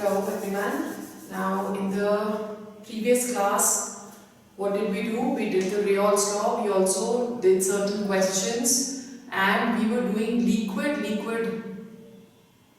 Hello everyone. Now in the previous class, what did we do? We did the Reol's law, we also did certain questions, and we were doing liquid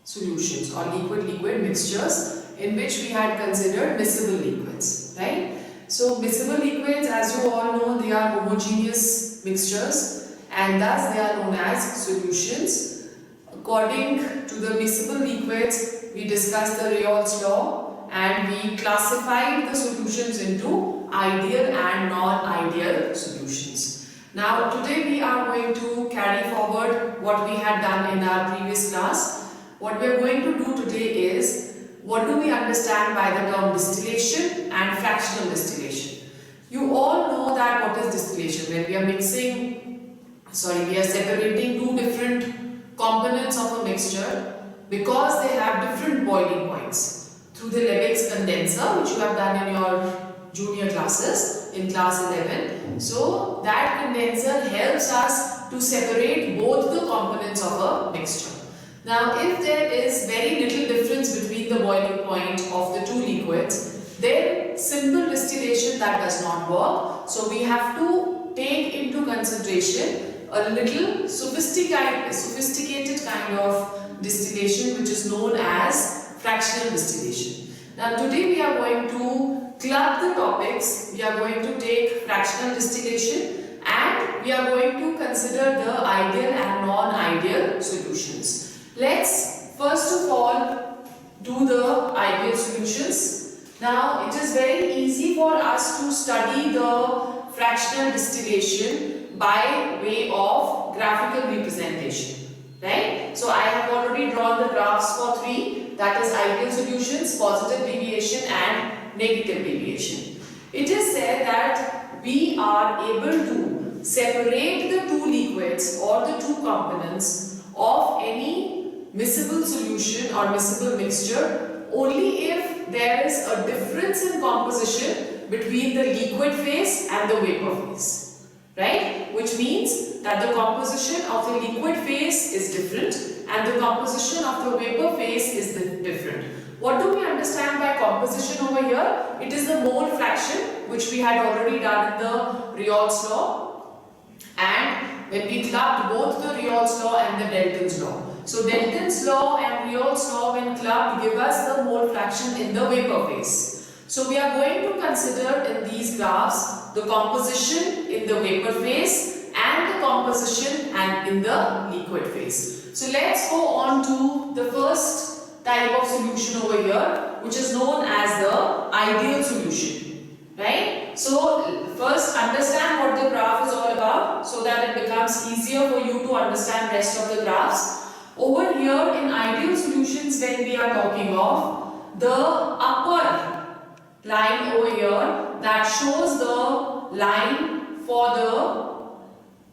solutions or liquid mixtures in which we had considered miscible liquids, right? So miscible liquids, as you all know, they are homogeneous mixtures and thus they are known as solutions. According to the miscible liquids, we discussed the Reol's law and we classified the solutions into ideal and non-ideal solutions. Now today we are going to carry forward what we had done in our previous class. What we are going to do today is, what do we understand by the term distillation and fractional distillation? You all know that what is distillation. When we are we are separating two different components of a mixture because they have different boiling points through the Lebesgue condenser, which you have done in your junior classes in class 11. So that condenser helps us to separate both the components of a mixture. Now if there is very little difference between the boiling point of the two liquids, then simple distillation that does not work. So we have to take into consideration a little sophisticated kind of distillation which is known as fractional distillation. Now today we are going to club the topics. We are going to take fractional distillation and we are going to consider the ideal and non-ideal solutions. Let's first of all do the ideal solutions. Now it is very easy for us to study the fractional distillation by way of graphical representation, right? So I have already drawn the graphs for three, that is ideal solutions, positive deviation and negative deviation. It is said that we are able to separate the two liquids or the two components of any miscible solution or miscible mixture only if there is a difference in composition between the liquid phase and the vapor phase. Right? Which means that the composition of the liquid phase is different and the composition of the vapor phase is different. What do we understand by composition over here? It is the mole fraction which we had already done in the Reol's law, and when we clubbed both the Reol's law and the Dalton's law. So Dalton's law and Reol's law when clubbed give us the mole fraction in the vapor phase. So we are going to consider in these graphs the composition in the vapor phase and the composition and in the liquid phase. So let's go on to the first type of solution over here, which is known as the ideal solution, right? So first understand what the graph is all about so that it becomes easier for you to understand rest of the graphs. Over here in ideal solutions, when we are talking of the upper line over here that shows the line for the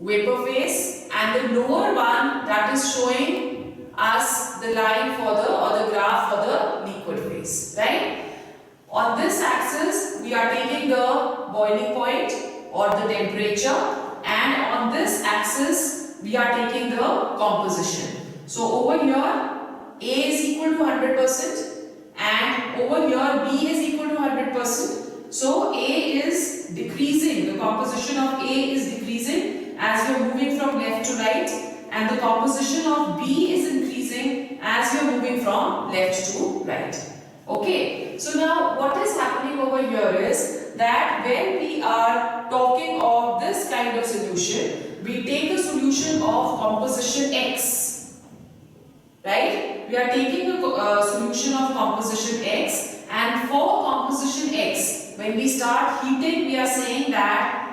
vapor phase and the lower one that is showing us the line for the graph for the liquid phase, right? On this axis we are taking the boiling point or the temperature, and on this axis we are taking the composition. So over here A is equal to 100% and over here B is equal to 100%. So A is decreasing, the composition of A is decreasing as we are moving from left to right, and the composition of B is increasing as we are moving from left to right. Okay, so now what is happening over here is that when we are talking of this kind of solution, we take a solution of composition X, right? We are taking a solution of composition X, and for composition X, when we start heating, we are saying that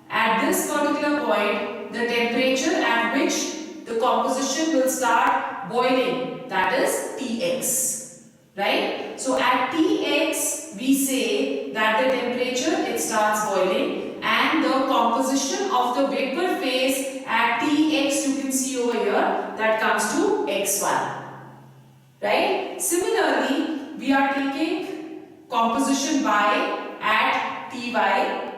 at this particular point, the temperature at which the composition will start boiling, that is Tx, right? So at Tx, we say that the temperature it starts boiling, and the composition of the vapor phase at Tx, you can see over here, that comes to X1. Right? Similarly, we are taking composition Y at Ty,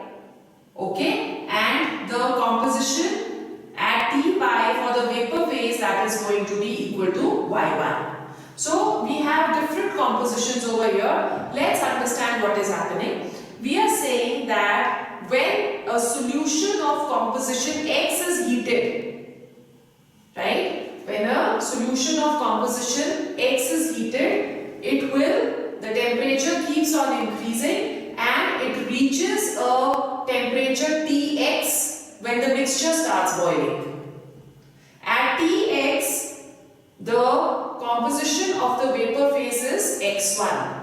okay, and the composition at Ty for the vapor phase that is going to be equal to Y1. So we have different compositions over here. Let's understand what is happening. We are saying that when a solution of composition X is heated, right? When a solution of composition X is heated, the temperature keeps on increasing and it reaches a temperature Tx when the mixture starts boiling. At Tx, the composition of the vapor phase is X1,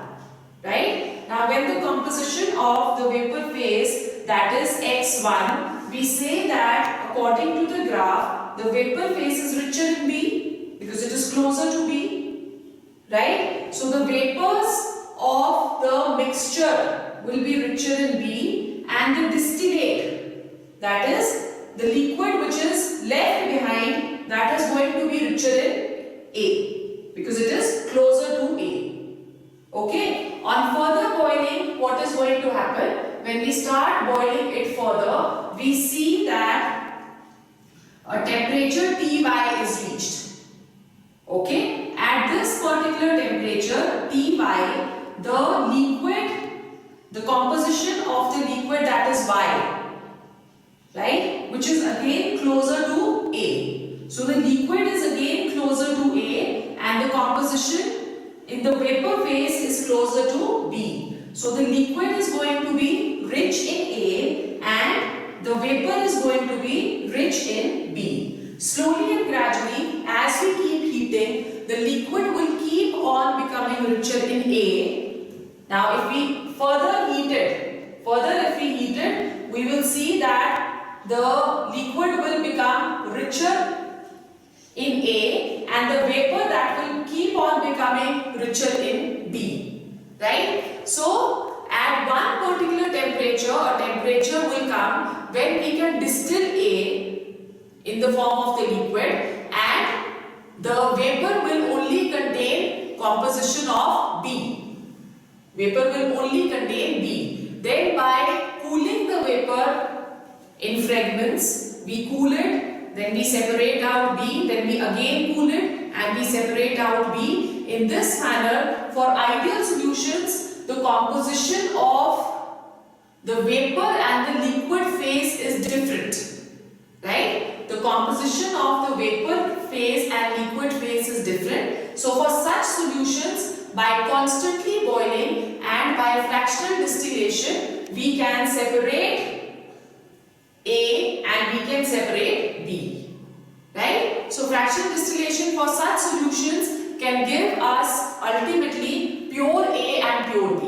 right? Now when the composition of the vapor phase, that is X1, we say that according to the graph, the vapor phase is richer in B because it is closer to B, right? So the vapors of the mixture will be richer in B and the distillate, that is the liquid which is left behind, that is going to be richer in A because it is closer to A. Okay, on further boiling, what is going to happen? When we start boiling it further, we see that a temperature Ty is reached. Okay, at this particular temperature Ty, the composition of the liquid, that is Y, right, which is again closer to A. So the liquid is again closer to A and the composition in the vapor phase is closer to B. So the liquid is going to be rich in A and the vapor is going to be rich in B. Slowly and gradually, as we keep heating, the liquid will keep on becoming richer in A. Now if we further heat it, we will see that the liquid will become richer in A and the vapor that will keep on becoming richer in B, right? So at one particular temperature, a temperature will come when we can distill A in the form of the liquid and the vapor will only contain composition of B. Vapor will only contain B. Then by cooling the vapor in fragments, we cool it, then we separate out B, then we again cool it and we separate out B. In this manner, for ideal solutions, the composition of the vapor and the liquid phase is different, right? The composition of the vapor phase and liquid phase is different. So for such solutions, by constantly boiling and by fractional distillation, we can separate A and we can separate B, right? So fractional distillation for such solutions can give us ultimately pure A and pure B.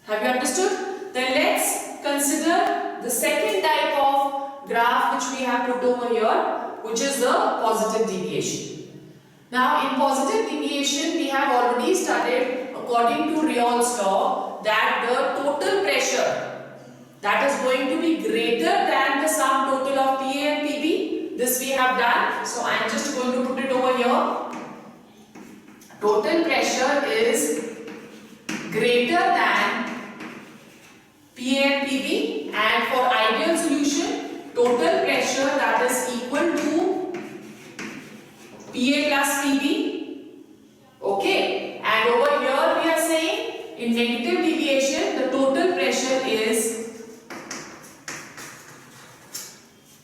Have you understood? Then let's consider the second type of graph which we have put over here, which is the positive deviation. Now in positive deviation, we have already studied according to Réal's law that the total pressure that is going to be greater than the sum total of PA and PB. This we have done. So I am just going to put it over here. Total pressure is greater than PA and PB, and for ideal solution, total pressure that is equal to PA plus PB. Okay, and over here we are saying in negative deviation the total pressure is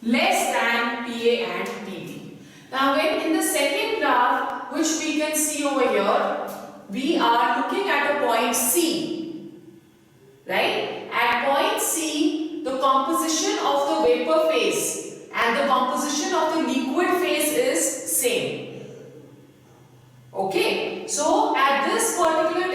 less than PA and PB. Now when in the second graph, which we can see over here, we are looking at a point C, right? At point C, the composition of the vapor phase and the composition of the liquid phase is same. Okay, so at this particular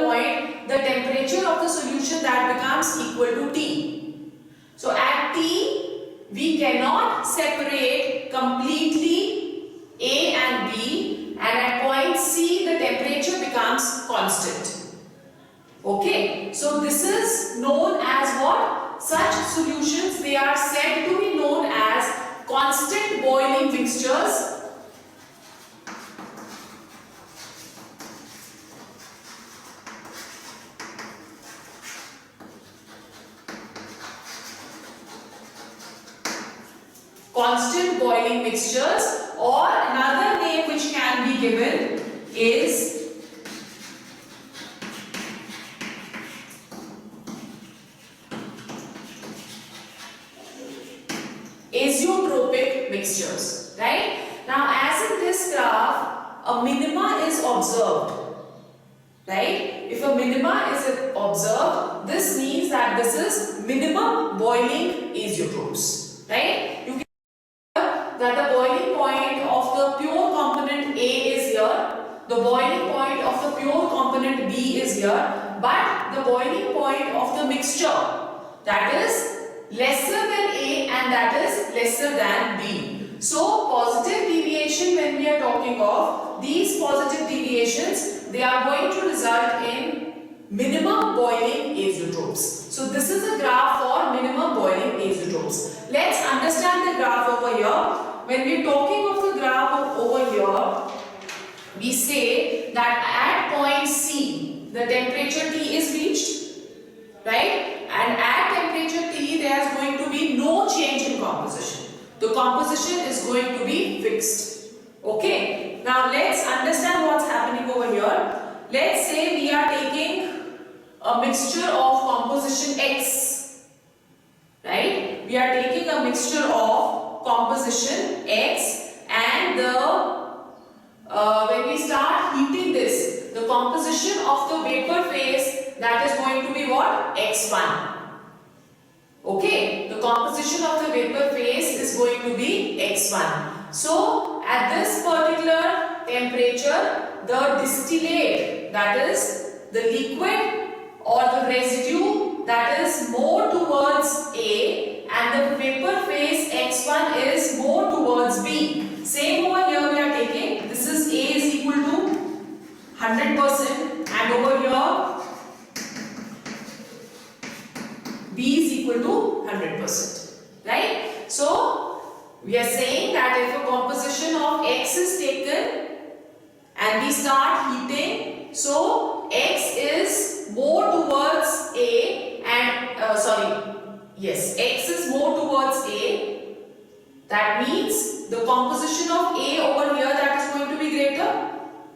point, the temperature of the solution that becomes equal to T. So at T, we cannot separate completely A and B, and at point C, the temperature becomes constant. Okay, so this is known as what? Such solutions, they are said to be known as constant boiling mixtures. Constant boiling mixtures, or another name which can be given is minima is observed, right? If a minima is observed, this means that this is minimum boiling azeotrophs, right? You can that the boiling point of the pure component A is here, the boiling point of the pure component B is here, but the boiling point of the mixture, that is lesser than A and that is lesser than B. So positive deviation, when we are talking of these positive deviations, they are going to result in minimum boiling azeotrophs. So this is a graph for minimum boiling azeotrophs. Let's understand the graph over here. When we are talking of the graph over here, we say that at point C, the temperature T is reached, right? And at temperature T, there is going to be no change in composition. The composition is going to be fixed. Okay? Now let's understand what's happening over here. Let's say we are taking a mixture of composition X, right? We are taking a mixture of composition X, and when we start heating this, the composition of the vapor phase, that is going to be what? X1. Okay, the composition of the vapor phase is going to be X1. So at this particular temperature, the distillate, that is the liquid or the residue, that is more towards A, and the vapor phase X1 is more towards B. Same over here we are taking, this is A is equal to 100%, and over here B is equal to 100%, right? So we are saying that if a composition of X is taken and we start heating, so X is more towards A and X is more towards A. That means the composition of A over here, that is going to be greater,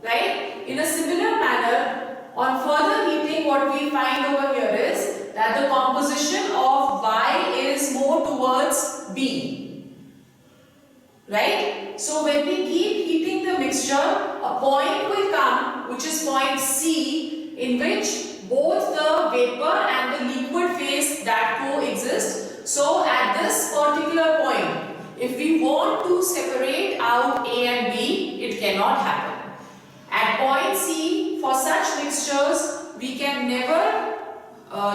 right? In a similar manner, on further heating, what we find over here is that the composition of Y is more towards B, right? So when we keep heating the mixture, a point will come, which is point C, in which both the vapor and the liquid phase that coexist. So at this particular point, if we want to separate out A and B, it cannot happen. At point C, for such mixtures, we can never,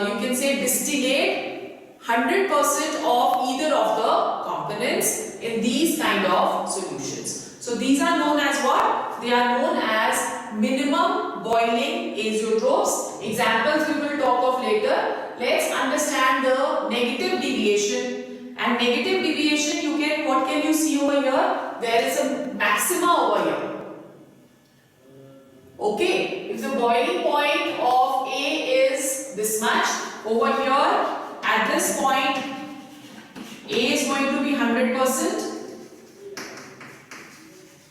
you can say, distillate 100% of either of the components in these kind of solutions. So these are known as what? They are known as minimum boiling azeotrophs. Examples we will talk of later. Let's understand the negative deviation. And negative deviation, what can you see over here? There is a maxima over here. Okay, if the boiling point of A is this much, over here at this point A is going to be 100%,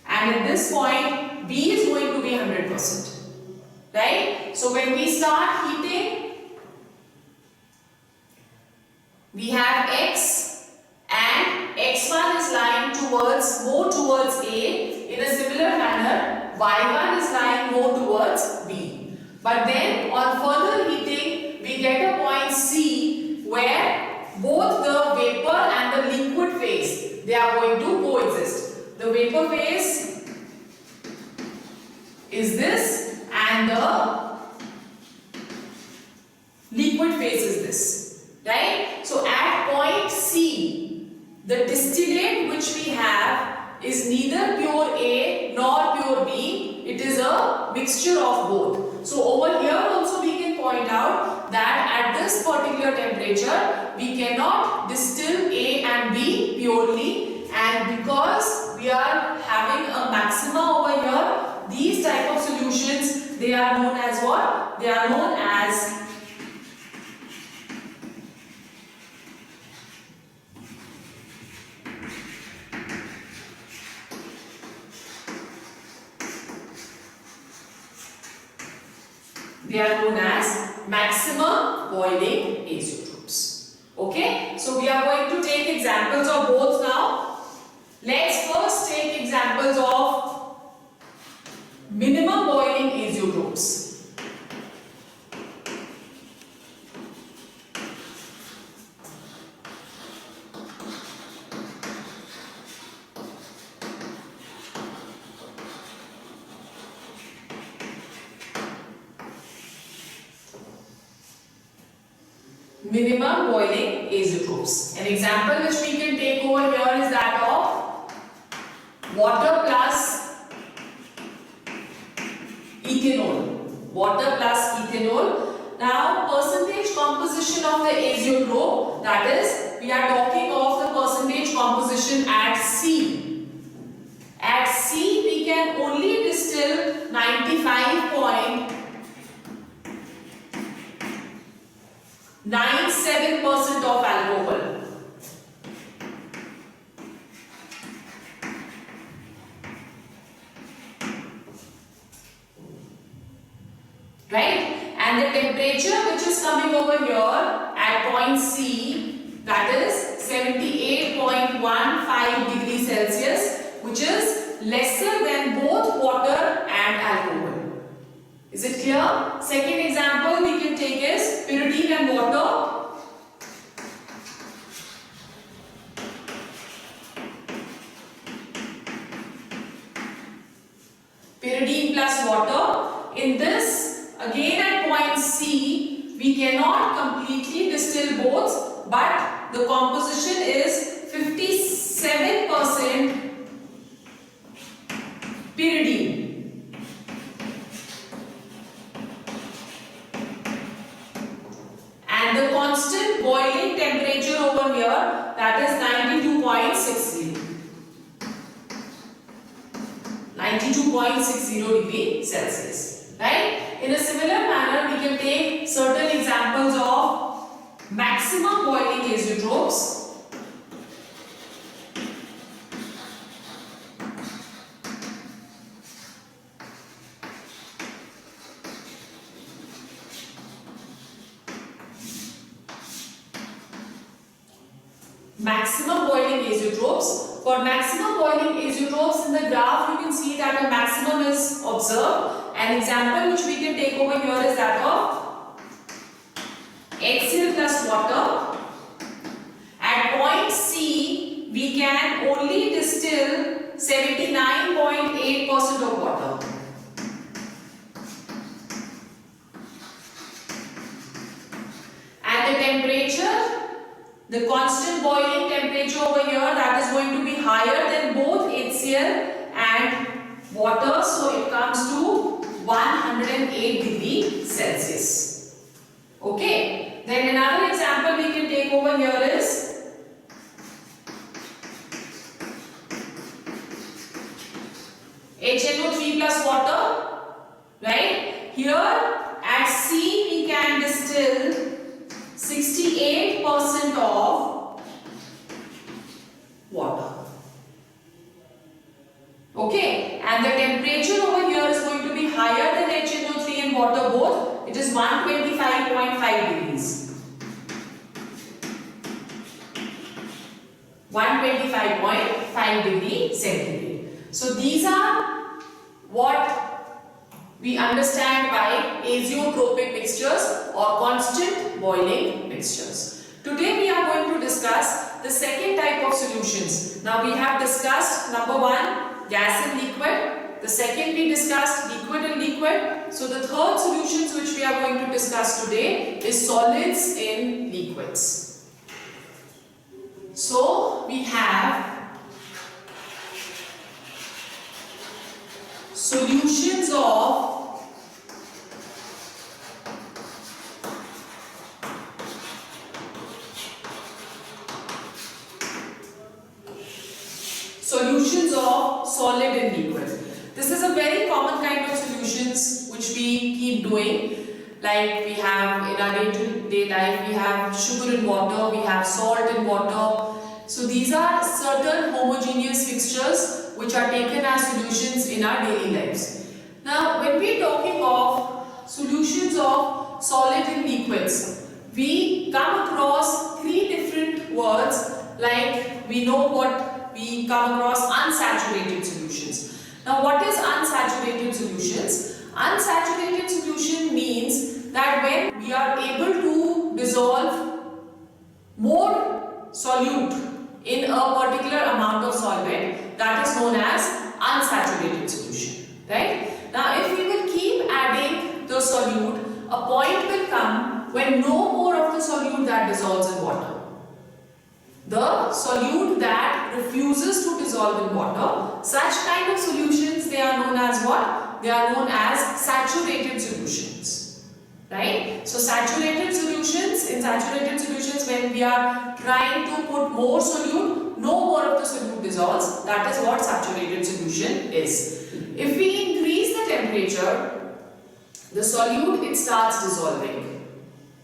and at this point B is going to be 100%, right? So when we start heating, we have X and X1 is lying more towards A. In a similar manner, Y1 is lying more towards B. But then on further heating, we get a point C where both the vapor and the liquid phase, they are going to coexist. The vapor phase is this and the liquid phase is this, right? So at point C, the distillate which we have is neither pure A nor pure B. It is a mixture of both. So over here also we can point out that at this particular temperature we cannot distill A and B purely, and because we are having a maxima over here, these type of solutions, they are known as what? They are known as maximum boiling azeotrophs. Okay, so we are going to take examples of both now. Let's first take examples of minimum boiling azeotrophs. Minimum boiling azeotrophs. An example which we can take over here is that of water plus ethanol. Water plus ethanol. Now, percentage composition of the azeotrope, that is, we are talking of the percentage composition at C. At C, we can only distill 95.97% of alcohol. Right? And the temperature which is coming over here at point C, that is 78.15 degrees Celsius, which is lesser than both water and alcohol. Is it clear? Second example we can take is pyridine and water. Pyridine plus water. In this, again at point C, we cannot completely distill both, but the composition is 57% pyridine. And the constant boiling temperature over here, that is 92.60. 92.60 degrees Celsius. Right? In a similar manner, we can take certain examples of maximum boiling azeotrophs. Maximum boiling azeotrophs. For maximum boiling azeotrophs in the graph, you can see that a maximum is observed. An example which we can take over here is that of HCl plus water. At point C, we can only distill 79.8% of water. And the temperature, the constant boiling temperature over here, that is going to be higher than both HCl and water, so it comes to 108 degrees Celsius. Okay, then another example we can take over here is HNO3 plus water, right? Here at C we can distill 68% of water. Okay, and the temperature over here is going to be higher than HNO3 and water both. It is 125.5 degrees. 125.5 degrees centigrade. So these are what we understand by azeotropic mixtures or constant boiling mixtures. Today we are going to discuss the second type of solutions. Now we have discussed number one, gas and liquid. The second we discussed liquid and liquid. So the third solutions which we are going to discuss today is solids in liquids. So we have solutions of solid and liquid. This is a very common kind of solutions which we keep doing. Like we have in our day-to-day life, we have sugar in water, we have salt in water. So these are certain homogeneous mixtures which are taken as solutions in our daily lives. Now when we are talking of solutions of solid and liquids, we come across three different words. Like we know what we come across unsaturated solutions. Now what is unsaturated solutions? Unsaturated solution means that when we are able to dissolve more solute in a particular amount of solvent, that is known as unsaturated solution, right? Now if we will keep adding the solute, a point will come when no more of the solute that dissolves in water. The solute that refuses to dissolve in water, such kind of solutions, they are known as what? They are known as saturated solutions, right? So saturated solutions, in saturated solutions when we are trying to put more solute, no more of the solute dissolves, that is what saturated solution is. If we increase the temperature, the solute, it starts dissolving,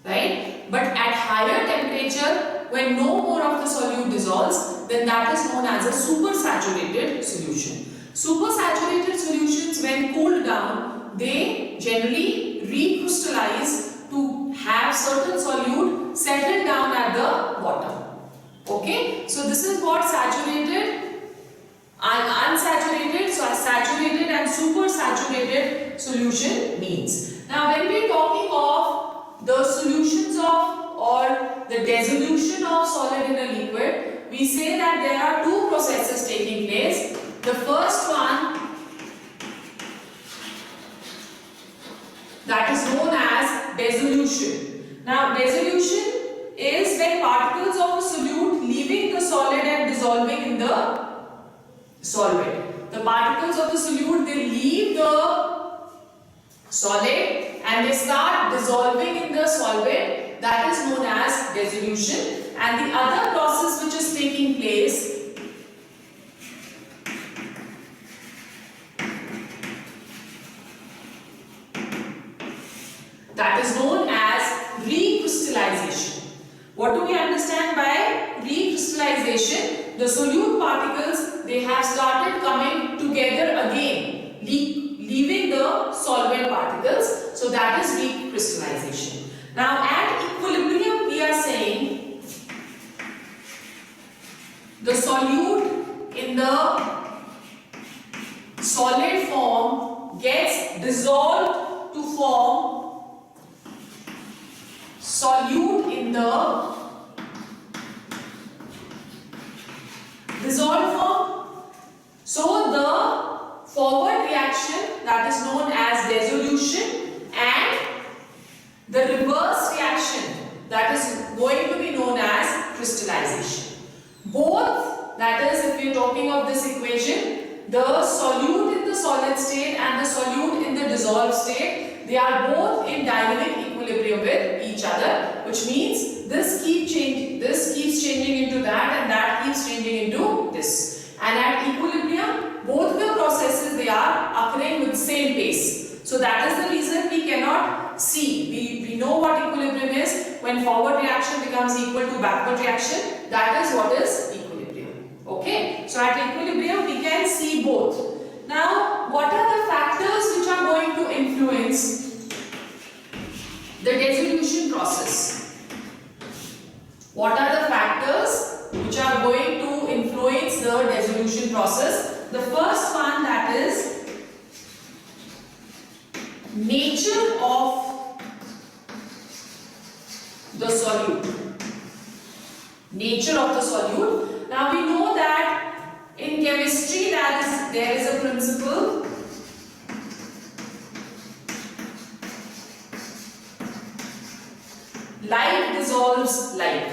right? But at higher temperature, when no more of the solute dissolves, then that is known as a supersaturated solution. Supersaturated solutions, when cooled down, they generally recrystallize to have certain solute settle down at the bottom. Okay, so this is what saturated, unsaturated, so saturated and supersaturated solution means. Now when we are talking of the solutions of or the dissolution of solid in a liquid, we say that there are two processes taking place. The first one, that is known as dissolution. Now dissolution is when particles of a solute leaving the solid and dissolving in the solvent. The particles of the solute, they leave the solid and they start dissolving in the solvent. That is known as dissolution. And the other process which is taking place, that is known as recrystallization. What do we understand by recrystallization? The solute particles, they have started coming together again, leaving the solvent particles. So that is recrystallization. Now at equilibrium, we are saying the solute in the solid form gets dissolved to form solute in the dissolved form. So the forward reaction, that is known as dissolution, and the reverse reaction, that is going to be known as crystallization. Both, that is if we are talking of this equation, the solute in the solid state and the solute in the dissolved state, they are both in dynamic equilibrium with each other, which means this keeps changing into that and that keeps changing into this. And at equilibrium, both the processes, they are occurring with the same pace. So that is the reason we cannot see. We know what equilibrium is. When forward reaction becomes equal to backward reaction, that is what is equilibrium. Okay. So at equilibrium, we can see both. Now, what are the factors which are going to influence the dissolution process? What are the factors which are going to influence the dissolution process? The first one, that is nature of the solute. Nature of the solute. Now we know that in chemistry there is a principle like dissolves like.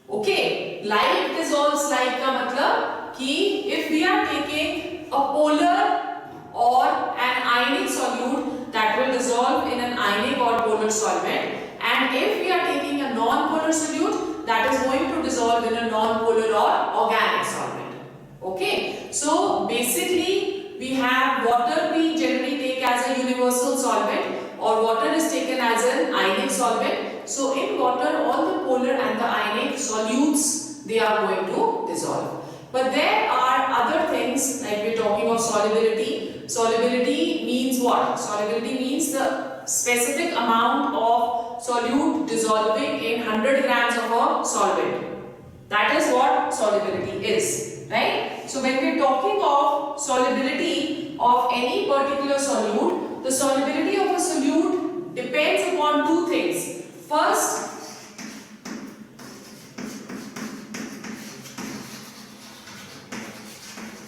Okay, like dissolves like का मतलब कि if we are taking a polar or an ionic solute that will dissolve in an ionic or polar solvent, and if we are taking a non-polar solute that is going to dissolve in a non-polar or organic solvent. Okay, so basically we have water, we generally take as a universal solvent, or water is taken as an ionic solvent. So in water, all the polar and the ionic solutes, they are going to dissolve. But there are other things, like we are talking of solubility. Solubility means what? Solubility means the specific amount of solute dissolving in 100 grams of a solvent. That is what solubility is, right? So when we are talking of solubility of any particular solute, the solubility of a solute depends upon two things. First,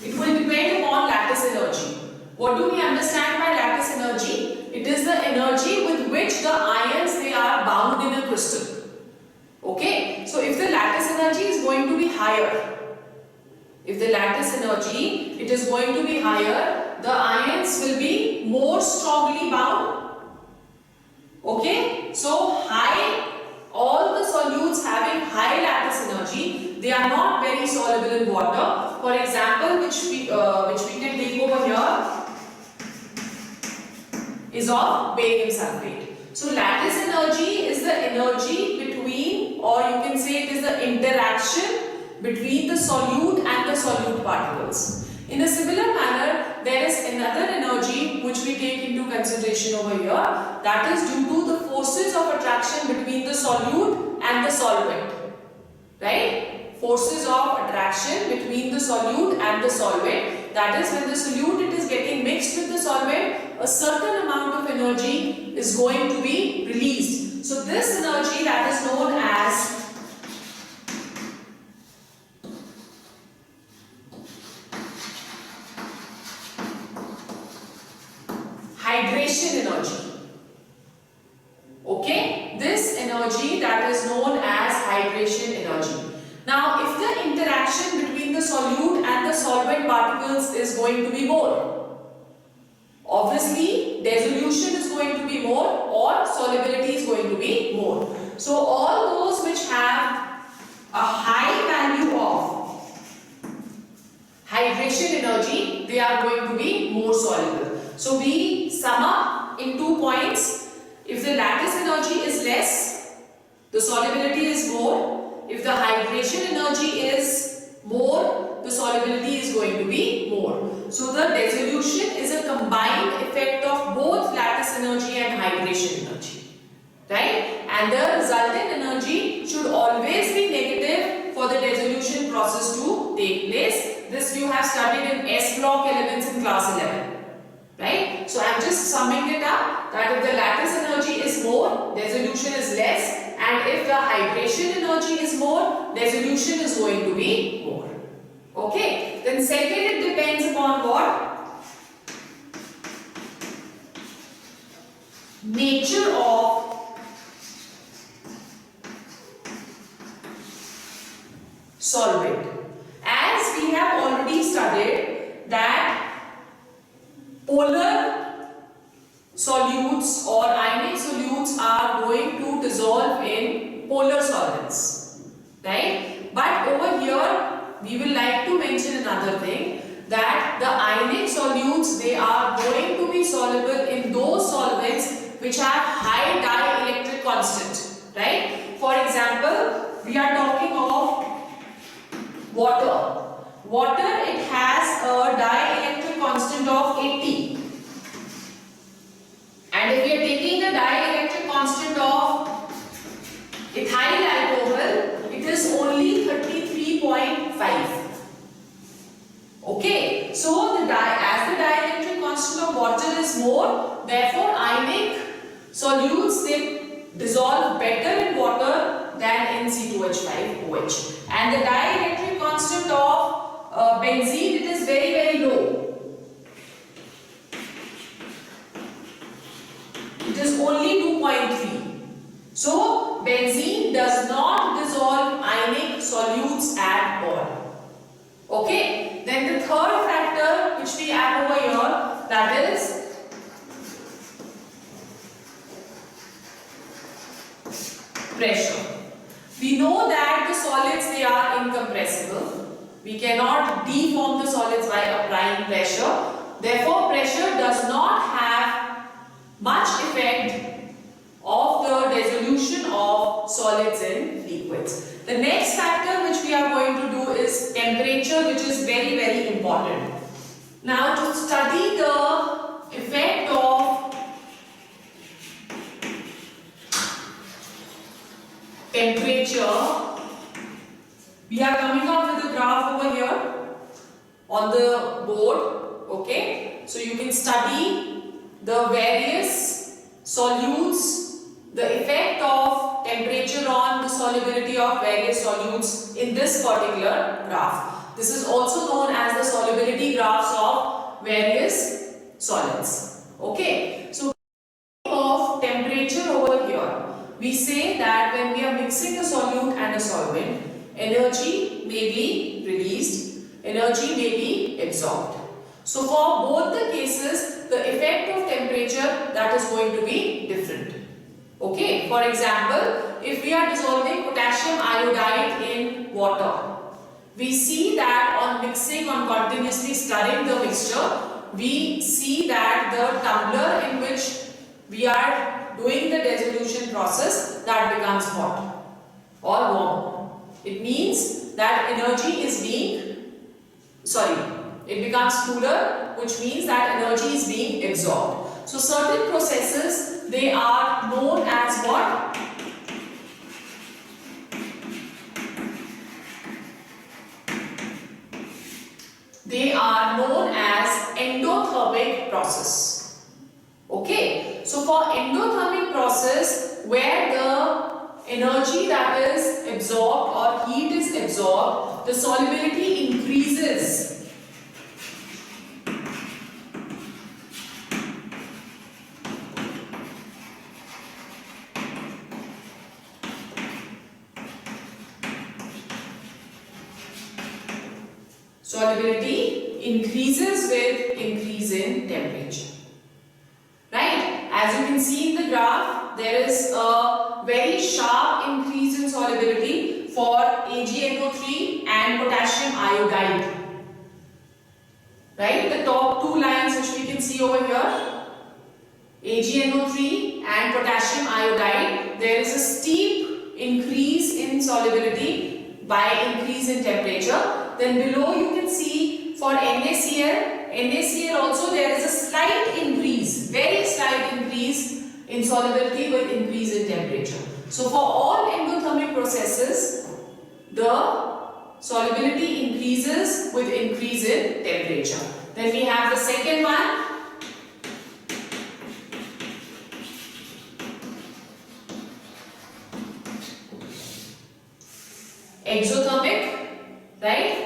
it will depend upon lattice energy. What do we understand by lattice energy? It is the energy with which the ions they are bound in a crystal. Okay, so if the lattice energy is going to be higher, if the lattice energy it is going to be higher, the ions will be more strongly bound. Okay, so all the solutes having high lattice energy, they are not very soluble in water. For example, which we can take over here is of barium sulfate. So lattice energy is the energy between, or you can say it is the interaction between the solute and the solute particles. In a similar manner, there is another energy which we take into consideration over here, that is due to the forces of attraction between the solute and the solvent. Right? Forces of attraction between the solute and the solvent. That is, when the solute it is getting mixed with the solvent, a certain amount of energy is going to be released. So this energy that is known as hydration energy. Okay, this energy that is known as hydration energy. Now, if the interaction between the solute and the solvent particles is going to be more, obviously dissolution is going to be more or solubility is going to be more. So all those which have a high value of hydration energy, they are going to be more soluble. So we sum up in 2 points. If the lattice energy is less, the solubility is more. If the hydration energy is more, the solubility is going to be more. So the dissolution is a combined effect of both lattice energy and hydration energy. Right? And the resultant energy should always be negative for the dissolution process to take place. This you have studied in S block elements in class 11. Right? So I am just summing it up that if the lattice energy is more, dissolution is less, and if the hydration energy is more, dissolution is going to be more. Okay? Then second, it depends upon what? Nature of solvent. As we have already studied that polar solutes or ionic solutes are going to dissolve in polar solvents, right? But over here we will like to mention another thing, that the ionic solutes, they are going to be soluble in those solvents which have high dielectric constant, right? For example, we are talking of water. Water, it has a dielectric constant of 80. And if we are taking the dielectric constant of ethyl alcohol, it is only 33.5. Okay, so as the dielectric constant of water is more, therefore ionic solutes, they dissolve better in water than in C2H5OH. And the dielectric constant of benzene, it is very, very low. It is only 2.3. So benzene does not dissolve ionic solutes at all. Okay. Then the third factor which we add over here, that is pressure. We know that the solids, they are incompressible. We cannot deform the solids by applying pressure. Therefore, pressure does not have much effect of the dissolution of solids in liquids. The next factor which we are going to do is temperature, which is very, very important. Now, to study the effect of temperature, we are coming up with a graph over here. on the board. Okay, so you can study the various solutes, the effect of temperature on the solubility of various solutes in this particular graph. This is also known as the solubility graphs of various solids. Okay, so of temperature over here, we say that when we are mixing the solute and the solvent, energy may be released, energy may be absorbed. So for both the cases, the effect of temperature that is going to be different. Okay, for example, if we are dissolving potassium iodide in water, we see that on mixing, on continuously stirring the mixture, we see that the tumbler in which we are doing the dissolution process, that becomes hot or warm. It means that energy is being, it becomes cooler, which means that energy is being absorbed. So certain processes, they are known as what? They are known as endothermic process. Okay, so for endothermic process, where the energy that is absorbed or heat is absorbed, the solubility increases. Solubility increases with increase in temperature. Right? As you can see in the graph, there is a very sharp increase in solubility for AgNO3 and potassium iodide. Right? The top two lines which we can see over here, AgNO3 and potassium iodide, there is a steep increase in solubility by increase in temperature. Then below you can see for NaCl also there is a slight increase, very slight increase in solubility with increase in temperature. So for all endothermic processes, the solubility increases with increase in temperature. Then we have the second one. Exothermic, right?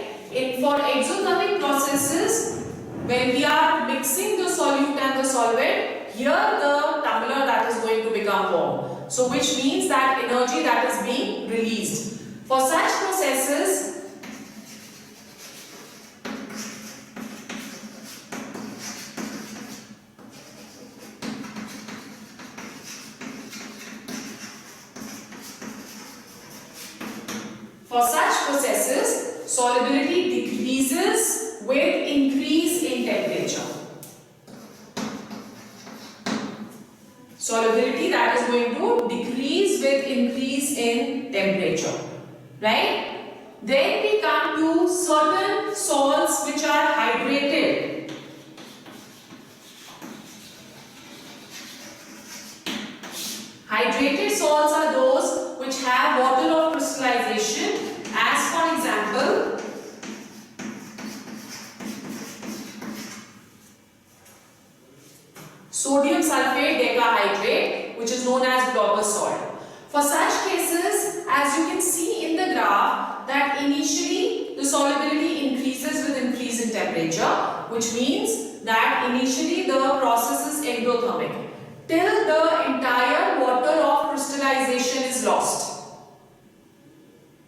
For exothermic processes, when we are mixing the solute and the solvent, here the tumbler that is going to become warm. So which means that energy that is being released. For such processes, solubility decreases with increase in temperature. Solubility that is going to decrease with increase in temperature. Right? Then we come to certain salts which are hydrated. Hydrated salts are those which have water of crystallization. As for example, sodium sulfate decahydrate, which is known as Glauber's salt. For such cases, as you can see in the graph, that initially the solubility increases with increase in temperature, which means that initially the process is endothermic till the entire water of crystallization is lost.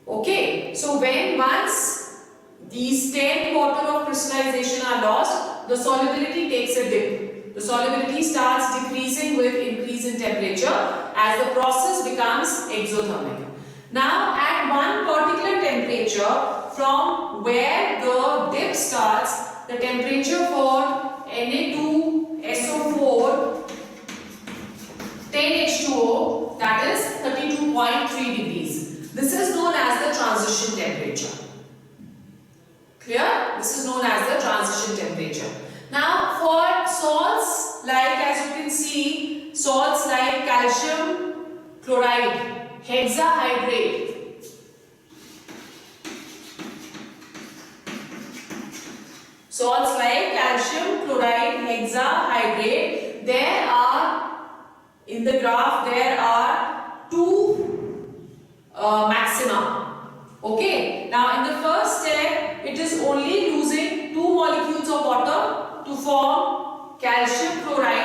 Okay, so when once these 10 water of crystallization are lost, the solubility takes a dip. The solubility starts decreasing with increase in temperature as the process becomes exothermic. Now at one particular temperature from where the dip starts, the temperature for Na2SO4 10H2O, that is 32.3 degrees. This is known as the transition temperature. Clear? This is known as the transition temperature. Now for salts, like as you can see, salts like calcium chloride, hexahydrate, . salts like calcium chloride, hexahydrate. There are, in the graph, there are two maxima. Okay. Now in the first step, it is only losing two molecules of water to form calcium chloride